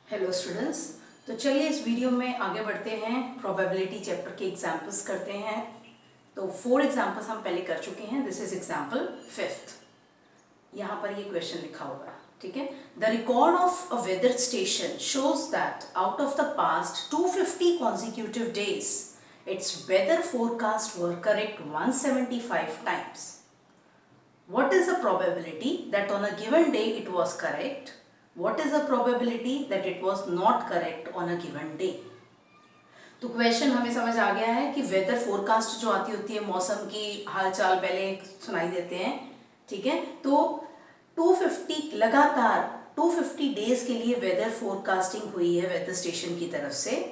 Hello students. तो चलिए इस वीडियो में आगे बढ़ते हैं, प्रोबेबिलिटी चैप्टर के एग्जाम्पल्स करते हैं। तो 4 एग्जाम्पल्स हम पहले कर चुके हैं। This is example 5th। यहाँ पर ये क्वेश्चन लिखा हुआ है, ठीक है। The record of a weather station shows that out of the past 250 consecutive days its weather forecast were correct 175 times. What is the probability that on a given day it was correct? What is the probability that it was not correct on a given day? तो question हमें समझ आ गया है कि weather forecast जो आती होती है, मौसम की हालचाल पहले सुनाई देते हैं, ठीक है। तो 250 लगातार 250 डेज के लिए वेदर फोरकास्टिंग हुई है वेदर स्टेशन की तरफ से,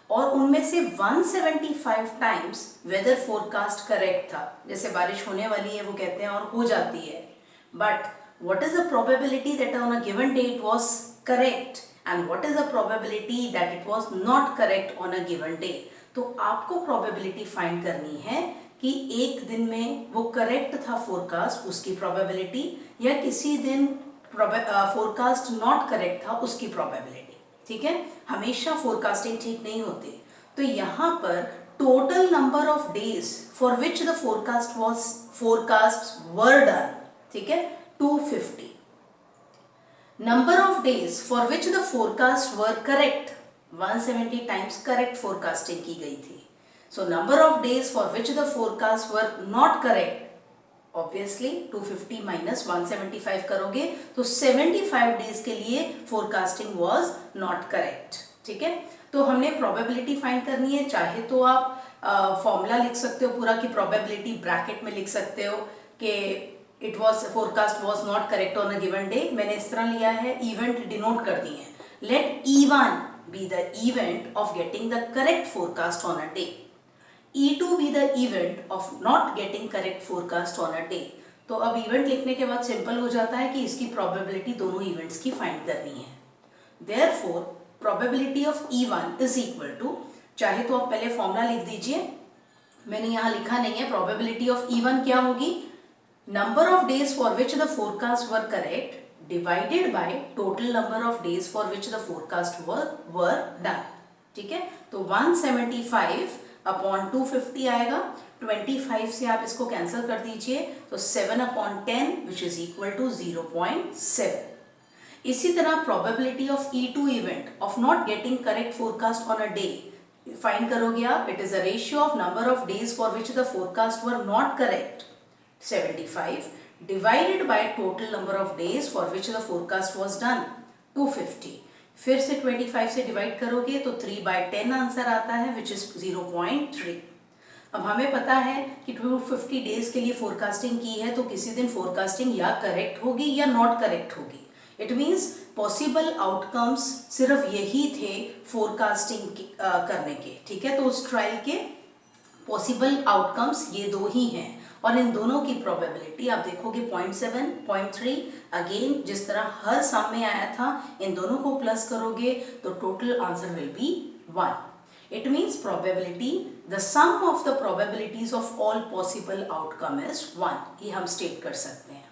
और उनमें से 175 टाइम्स वेदर फोरकास्ट करेक्ट था। जैसे बारिश होने वाली है वो कहते हैं और हो जाती है, but what is the probability that on a given day it was correct and what is the probability that it was not correct on a given day? तो आपको probability find करनी है कि एक दिन में वो correct था forecast, उसकी probability, या किसी दिन forecast not correct था उसकी probability, ठीक है। हमेशा forecasting ठीक नहीं होती। तो यहाँ पर total number of days for which the forecasts were done, ठीक है, 250. Number of days for which the forecasts were correct, 170 times correct forecasting की गई थी. So number of days for which the forecasts were not correct, obviously 250 minus 175 करोगे तो 75 days के लिए forecasting was not correct, ठीक है। तो हमने probability find करनी है। चाहे तो आप फॉर्मूला लिख सकते हो पूरा कि probability ब्रैकेट में लिख सकते हो कि it was forecast was not correct on a given day. मैंने इस तरह लिया है, इवेंट डिनोट कर दिए हैं। Let E1 be the event of getting the correct forecast on a day, E2 be the event of not getting correct forecast on a day. तो अब इवेंट लिखने के बाद सिंपल हो जाता है कि इसकी प्रोबेबिलिटी दोनों इवेंट्स की फाइंड करनी है। Therefore probability of E1 is equal to, चाहे तो आप पहले फॉर्मूला लिख दीजिए, मैंने यहाँ लिखा नहीं है। प्रोबेबिलिटी ऑफ E1 क्या होगी? Number of days for which the forecasts were correct divided by total number of days for which the forecast were done, ठीक है। तो 175 अपॉन 250 आएगा। 25 से आप इसको कैंसिल कर दीजिए तो 7 upon 10 which is equal to 0.7। इसी तरह probability of E2 event of not getting correct forecast on a day find करोगे आप। It is a ratio of number of days for which the forecast were not correct, 75, divided by total number of days for which the forecast was done, 250। फिर से 25 से divide करोगे तो 3/10 answer आता है which is 0.3। अब हमें पता है कि 250 डेज के लिए फोरकास्टिंग की है तो किसी दिन फोरकास्टिंग या करेक्ट होगी या नॉट करेक्ट होगी। इट मीन्स पॉसिबल आउटकम्स सिर्फ यही थे फोरकास्टिंग करने के, ठीक है। तो उस ट्रायल के पॉसिबल आउटकम्स ये दो ही हैं, और इन दोनों की प्रोबेबिलिटी आप देखोगे 0.7, 0.3। अगेन जिस तरह हर सम में आया था, इन दोनों को प्लस करोगे तो total answer will be 1। It means probability, the sum of the probabilities of all possible outcome is 1। ये हम स्टेट कर सकते हैं।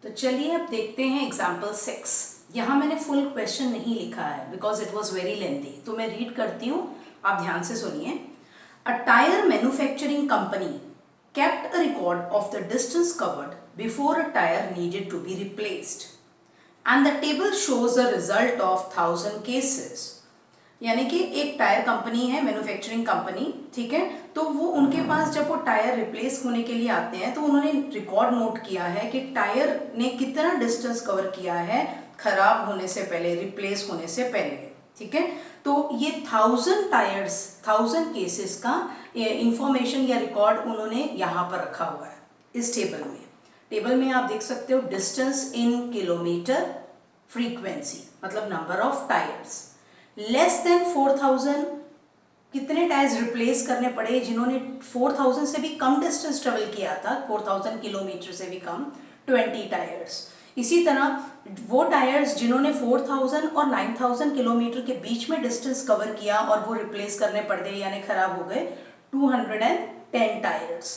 तो चलिए अब देखते हैं एग्जाम्पल 6। यहाँ मैंने फुल क्वेश्चन नहीं लिखा है because it was very lengthy, तो मैं रीड करती हूँ, आप ध्यान से सुनिए। A tire manufacturing company kept a record of the distance covered before a tire needed to be replaced, and the table shows the result of 1000 cases. यानी कि एक टायर कंपनी है, मैन्युफैक्चरिंग कंपनी, ठीक है। तो वो उनके पास जब वो टायर रिप्लेस होने के लिए आते हैं तो उन्होंने रिकॉर्ड नोट किया है कि टायर ने कितना डिस्टेंस कवर किया है खराब होने से पहले, रिप्लेस होने से पहले, ठीक है। तो ये 1000 टायर्स, 1000 केसेस का इंफॉर्मेशन या रिकॉर्ड उन्होंने यहाँ पर रखा हुआ है इस टेबल में। टेबल में आप देख सकते हो डिस्टेंस इन किलोमीटर, फ्रीक्वेंसी मतलब number of tyres, less than 4000 कितने टायर्स रिप्लेस करने पड़े जिन्होंने 4000 से भी कम डिस्टेंस ट्रेवल किया था, 4000 किलोमीटर से भी कम, 20 टायर्स। इसी तरह वो टायर्स जिन्होंने 4000 और 9000 किलोमीटर के बीच में डिस्टेंस कवर किया और वो रिप्लेस करने पड़ गए यानी खराब हो गए, 210 टायर्स।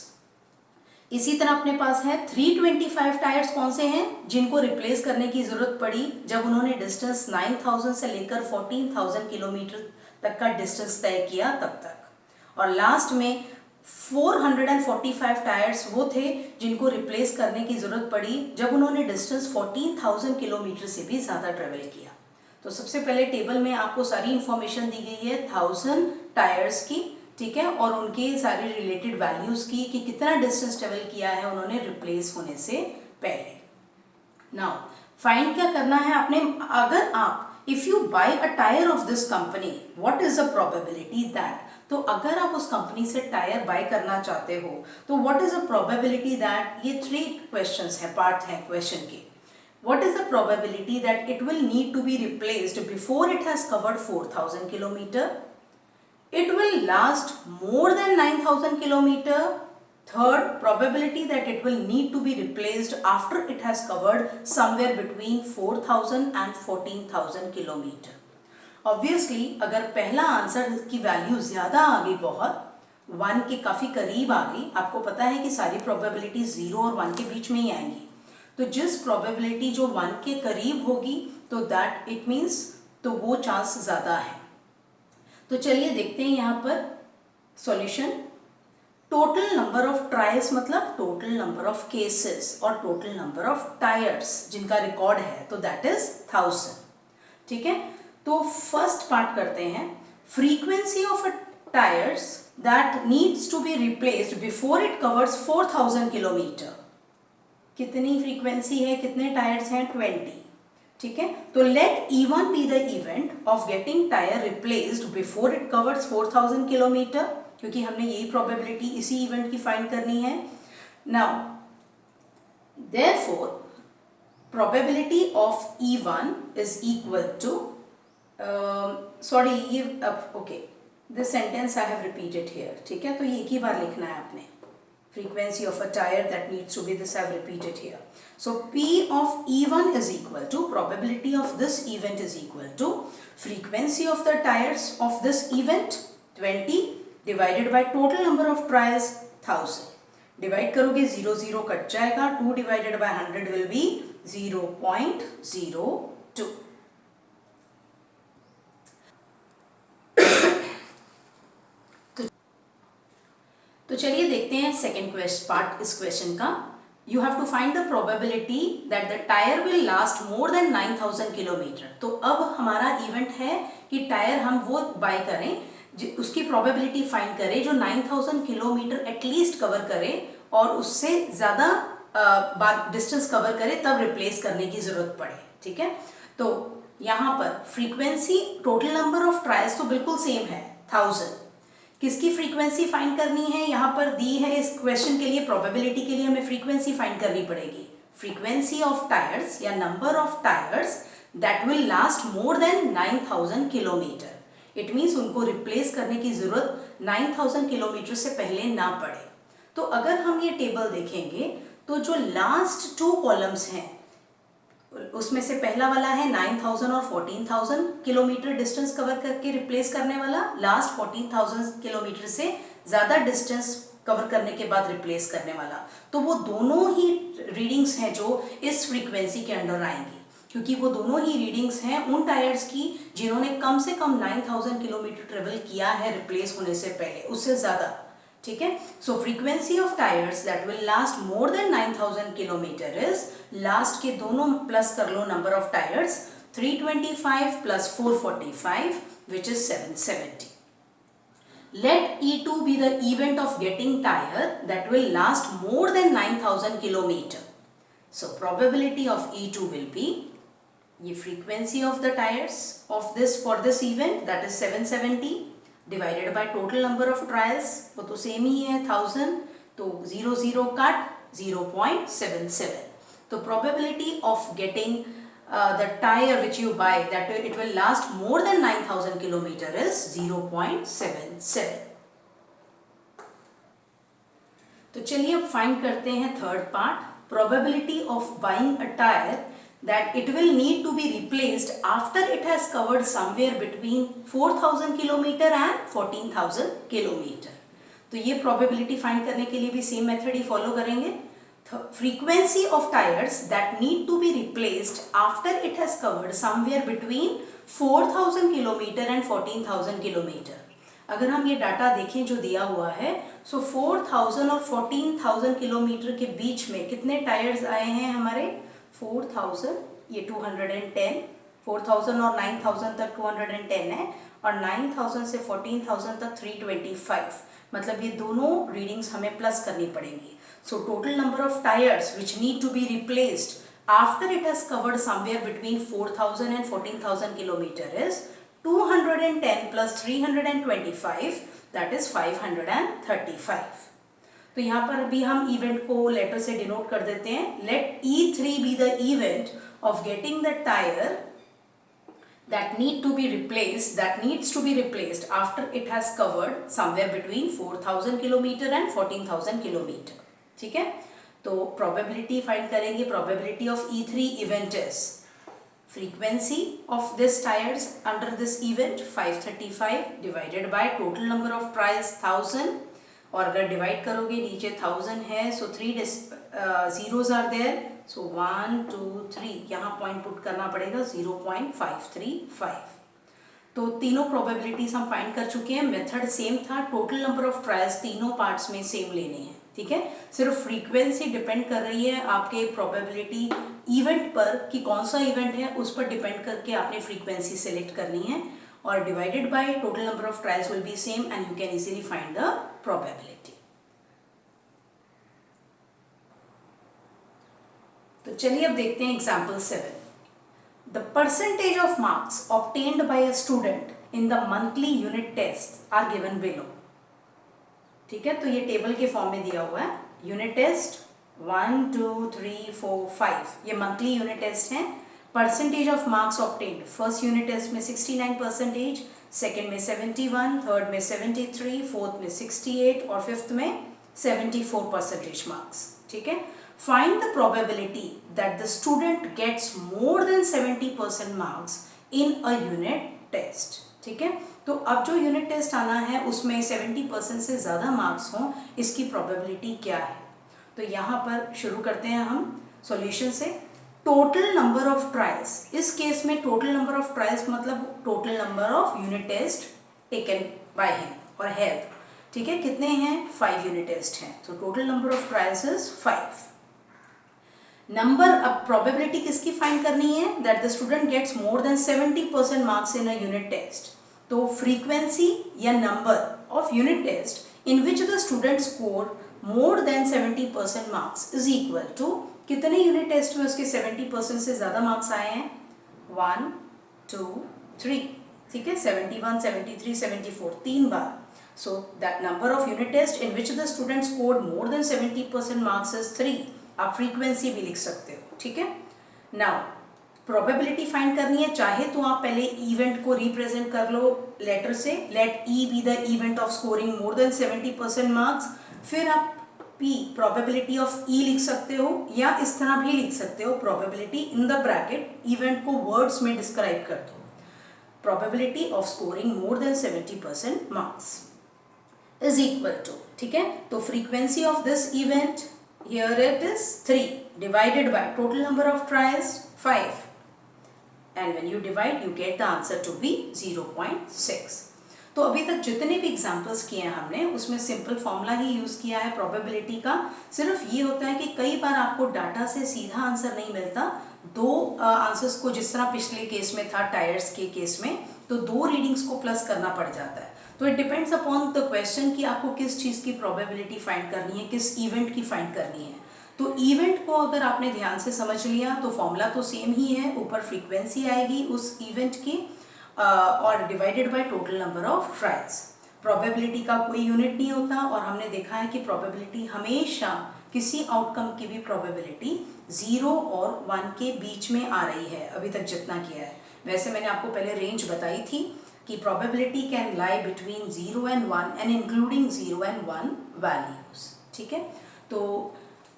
इसी तरह अपने पास है 325 टायर्स कौन से हैं जिनको रिप्लेस करने की ज़रूरत पड़ी जब उन्होंने डिस्टेंस 9000 से लेकर 14000 किलोमीटर तक का डिस्टेंस तय किया तब तक। और लास्ट में 445 टायर्स वो थे जिनको रिप्लेस करने की ज़रूरत पड़ी जब उन्होंने डिस्टेंस 14000 किलोमीटर से भी ज़्यादा ट्रेवल किया। तो सबसे पहले टेबल में आपको सारी इंफॉर्मेशन दी गई है 1000 टायर्स की, ठीक है, और उनके सारे रिलेटेड वैल्यूज़ की कि कितना डिस्टेंस ट्रेवल किया है उन्होंने रिप्लेस होने से पहले। नाउ फाइंड क्या करना है आपने, अगर आप if you buy a tyre of this company what is the probability that, तो अगर आप उस कंपनी से टायर बाय करना चाहते हो तो what is the probability that, ये 3 क्वेश्चंस हैं, पार्ट हैं क्वेश्चन के। What is the probability that it will need to be replaced before it has covered 4000 kilometer? It will last more than 9000 kilometer. Third, probability that it will need to be replaced after it has covered somewhere between 4000 and 14000 kilometer. Obviously, अगर पहला answer की value ज़्यादा आ गई, बहुत 1 के काफ़ी करीब आ गई, आपको पता है कि सारी प्रोबेबिलिटी 0 और 1 के बीच में ही आएंगी, तो जिस प्रोबेबिलिटी जो 1 के करीब होगी तो दैट इट मीन्स तो वो चांस ज़्यादा है। तो चलिए देखते हैं यहाँ पर solution. Total number of trials मतलब टोटल नंबर ऑफ केसेस और टोटल नंबर ऑफ टायर्स जिनका रिकॉर्ड है तो दैट इज 1000, ठीक है। तो फर्स्ट पार्ट करते हैं, frequency of a tyres that needs to be replaced before it covers 4000 kilometre. कितनी फ्रीक्वेंसी है, कितने टायर्स हैं, 20, ठीक है। तो let E1 be the event of getting tyre replaced before it covers 4000 kilometre, क्योंकि हमने यही प्रोबेबिलिटी इसी इवेंट की फाइंड करनी है। Now therefore probability of E1 is equal to okay this sentence I have repeated here, ठीक है, तो ये एक ही बार लिखना है आपने। Frequency of a tire that needs to be this I have repeated here. So P of E1 is equal to probability of this event is equal to frequency of the tires of this event 20 divided by total number of trials 1000. Divide करोगे 0 0 cut जाएगा, 2 divided by 100 will be 0.02. तो चलिए देखते हैं second part इस question का। You have to find the probability that the tyre will last more than 9000 kilometre. तो अब हमारा इवेंट है कि टायर हम वो बाय करें उसकी प्रोबेबिलिटी फाइंड करें जो 9000 किलोमीटर एटलीस्ट कवर करे और उससे ज़्यादा डिस्टेंस कवर करे तब रिप्लेस करने की ज़रूरत पड़े, ठीक है। तो यहाँ पर frequency total number of trials तो बिल्कुल सेम है 1000, किसकी फ्रीक्वेंसी फाइंड करनी है, यहाँ पर दी है इस क्वेश्चन के लिए, प्रोबेबिलिटी के लिए हमें फ्रीक्वेंसी फाइंड करनी पड़ेगी। फ्रीक्वेंसी ऑफ टायर्स या number of tyres that will last more than 9000 kilometre, it means उनको रिप्लेस करने की जरूरत 9000 किलोमीटर से पहले ना पड़े। तो अगर हम ये टेबल देखेंगे तो जो लास्ट 2 कॉलम्स हैं उसमें से पहला वाला है 9000 और 14000 किलोमीटर डिस्टेंस कवर करके रिप्लेस करने वाला, लास्ट 14000 किलोमीटर से ज़्यादा डिस्टेंस कवर करने के बाद रिप्लेस करने वाला। तो वो दोनों ही रीडिंग्स हैं जो इस फ्रीक्वेंसी के अंडर आएंगी, क्योंकि वो दोनों ही रीडिंग्स हैं उन टायर्स की जिन्होंने कम से कम 9000 किलोमीटर ट्रेवल किया है रिप्लेस होने से पहले, उससे ज़्यादा, ठीक है। So frequency of tyres that will last more than 9000 kilometre is, last के दोनों प्लस कर लो number of tyres, 325 plus 445 which is 770. Let E2 be the event of getting tire that will last more than 9000 kilometer. So probability of E2 will be ये frequency of the tires of this for this event that is 770 divided by total number of trials, वो तो same ही है 1000, तो 0 0 cut 0.77. तो probability of getting the tire which you buy that it will last more than 9000 kilometer is 0.77. तो चलिए अब find करते हैं third part, probability of buying a tire that it will need to be replaced after it has covered somewhere between 4000 kilometer and 14000 kilometer. तो ये probability find करने के लिए भी सेम मेथड ही फॉलो करेंगे। Frequency of tyres that need to be replaced after it has covered somewhere between 4000 kilometre and 14,000 kilometre. अगर हम ये डाटा देखें जो दिया हुआ है, सो 4000 और 14,000 किलोमीटर के बीच में कितने टायर्स आए हैं हमारे? 4000, ये 210, 4000 और 9000 तक 210 है, और 9000 से 14,000 तक 325, मतलब ये दोनों रीडिंग्स हमें प्लस करनी पड़ेंगी। So total number of tyres which need to be replaced after it has covered somewhere between 4000 and 14,000 kilometre is 210 plus 325, that is 535। तो यहाँ पर भी हम इवेंट को लेटर से डिनोट कर देते हैं। Let E3 be the event of getting the tire that needs to be replaced after it has covered somewhere between 4,000 kilometre and 14,000 kilometre. ठीक है, तो प्रोबेबिलिटी फाइंड करेंगे। Probability of E3 event is frequency of this tires under this event 535 divided by total number of trials 1000, और अगर divide करोगे नीचे 1000 है, सो 3 zeros are there, so 1 2 3 यहाँ पॉइंट पुट करना पड़ेगा 0.535। तो तीनों प्रोबेबिलिटीज हम फाइंड कर चुके हैं। मेथड सेम था, टोटल नंबर ऑफ ट्रायल्स तीनों पार्ट्स में सेम लेने हैं। ठीक है, सिर्फ फ्रीक्वेंसी डिपेंड कर रही है आपके प्रोबेबिलिटी इवेंट पर कि कौन सा इवेंट है, उस पर डिपेंड करके आपने फ्रीक्वेंसी सेलेक्ट करनी है, और divided by total number of trials will be same and you can easily find the probability. तो चलिए अब देखते हैं example 7। The percentage of marks obtained by a student in the monthly unit test are given below. ठीक है, तो ये table के फॉर्म में दिया हुआ है। यूनिट टेस्ट 1 2 3 4 5 ये मंथली यूनिट टेस्ट हैं। Percentage of marks obtained, first unit test में 69%, सेकेंड में 71, थर्ड में 73, फोर्थ में 68 और फिफ्थ में 74% मार्क्स। ठीक है, find the probability that the student gets more than 70% marks in a unit test. ठीक है, तो अब जो यूनिट टेस्ट आना है उसमें 70% से ज़्यादा मार्क्स हों, इसकी प्रोबेबिलिटी क्या है? तो यहाँ पर शुरू करते हैं हम सॉल्यूशन से। टोटल नंबर ऑफ ट्रायल्स, इस केस में टोटल नंबर ऑफ ट्रायल्स मतलब total number of unit test taken by him और हेल्प। ठीक है, कितने हैं? 5 यूनिट टेस्ट हैं, तो total number of trials is 5। Number, अब प्रोबेबिलिटी किसकी फाइंड करनी है? That the student gets more than 70% marks in a unit test. तो फ्रीक्वेंसी या number of unit test in which the student score more than 70% marks is equal to, कितने unit test में उसके 70% से ज़्यादा मार्क्स आए हैं? 1 2 3। ठीक है, 71 73 74 3 बार। So that number of unit test in which the student scored more than 70% marks is 3। आप फ्रीक्वेंसी भी लिख सकते हो। ठीक है, नाउ प्रोबेबिलिटी फाइंड करनी है। चाहे तो आप पहले इवेंट को रिप्रेजेंट कर लो लेटर से, let E be the event of scoring more than 70% marks, फिर आप पी प्रोबेबिलिटी ऑफ ई लिख सकते हो, या इस तरह भी लिख सकते हो probability in the bracket event को वर्ड्स में डिस्क्राइब कर दो, probability of scoring more than 70% marks is equal to. ठीक है, तो frequency of this event here it is 3 divided by total number of trials 5, and when you divide you get the answer to be 0.6। तो अभी तक जितने भी examples किए हैं हमने उसमें सिंपल फॉर्मूला ही यूज़ किया है प्रोबेबिलिटी का। सिर्फ ये होता है कि कई बार आपको डाटा से सीधा आंसर नहीं मिलता, दो आंसर्स को, जिस तरह पिछले केस में था टायर्स के केस में, तो 2 रीडिंग्स को प्लस करना पड़ जाता है। तो it depends upon the question कि आपको किस चीज़ की प्रोबेबिलिटी फाइंड करनी है, किस इवेंट की फाइंड करनी है। तो इवेंट को अगर आपने ध्यान से समझ लिया तो फॉर्मूला तो सेम ही है, ऊपर फ्रीक्वेंसी आएगी उस इवेंट की और divided by total number of trials. Probability का कोई यूनिट नहीं होता, और हमने देखा है कि प्रोबेबिलिटी हमेशा किसी आउटकम की भी प्रोबेबिलिटी 0 और 1 के बीच में आ रही है अभी तक जितना किया है। वैसे मैंने आपको पहले रेंज बताई थी कि probability can lie between 0 and 1 and including 0 and 1 values. ठीक है, तो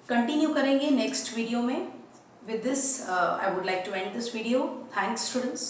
कंटिन्यू करेंगे नेक्स्ट वीडियो में। With this I would like to end this video. Thanks students.